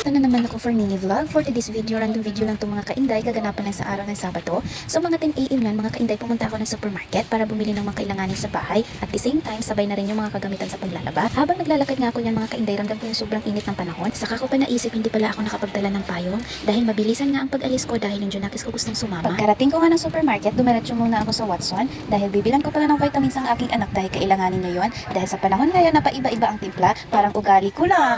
Ito na naman ako for mini vlog. For today's video, random video lang itong mga kainday, kaganapan lang sa araw ng Sabado. So mga 10 AM lang, mga kainday, pumunta ako ng supermarket para bumili ng mga kailanganin sa bahay. At the same time, sabay na rin yung mga kagamitan sa paglalaba. Habang naglalakad nga ako niyan mga kainday, ramdam ko yung sobrang init ng panahon. Saka ko pa naisip, hindi pala ako nakapagdala ng payong dahil mabilisan nga ang pag-alis ko dahil yung Junakis ko gustong sumama. Pagkarating ko nga ng supermarket, dumiretso muna ako sa Watson dahil bibilan ko pala ng vitamins ang aking anak dahil kailanganin niya yon. Dahil sa panahon ngayon na paiba-iba ang timpla, parang ugali ko lang.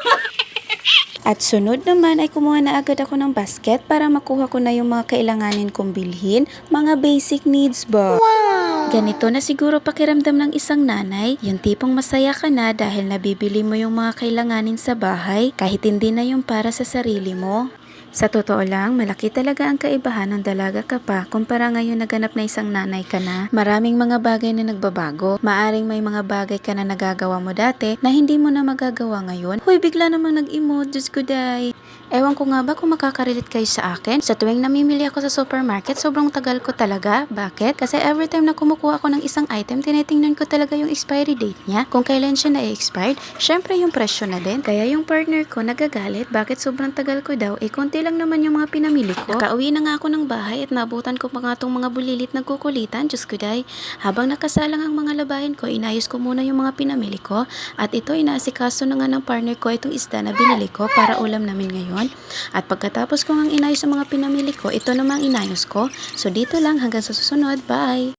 At sunod naman ay kumuha na agad ako ng basket para makuha ko na yung mga kailanganin kong bilhin, mga basic needs ba? Wow! Ganito na siguro pakiramdam ng isang nanay, yung tipong masaya ka na dahil nabibili mo yung mga kailanganin sa bahay kahit hindi na yung para sa sarili mo. Sa totoo lang, malaki talaga ang kaibahan ng dalaga ka pa kumpara ngayon naganap na isang nanay ka na. Maraming mga bagay na nagbabago. Maaring may mga bagay ka na nagagawa mo dati na hindi mo na magagawa ngayon. Hoy, bigla namang nag-emote, Diyos ko day. Ewan ko nga ba kung makaka-relate kayo sa akin. Sa tuwing namimili ako sa supermarket, sobrang tagal ko talaga. Bakit? Kasi every time na kumukuha ako ng isang item, tinitingnan ko talaga yung expiry date niya. Kung kailan siya na-expired, syempre yung presyo na din. Kaya yung partner ko nagagalit, bakit sobrang tagal ko daw? Konti lang naman yung mga pinamili ko. Nakauwi na nga ako ng bahay at nabutan ko pa nga itong mga bulilit nagkukulitan. Diyos ko day. Habang nakasalang ang mga labahin ko, inayos ko muna yung mga pinamili ko. At ito, inaasikaso na nga ng partner ko itong isda na binili ko para ulam namin ngayon. At pagkatapos ko ngang inayos ang mga pinamili ko, ito namang inayos ko. So dito lang hanggang sa susunod. Bye!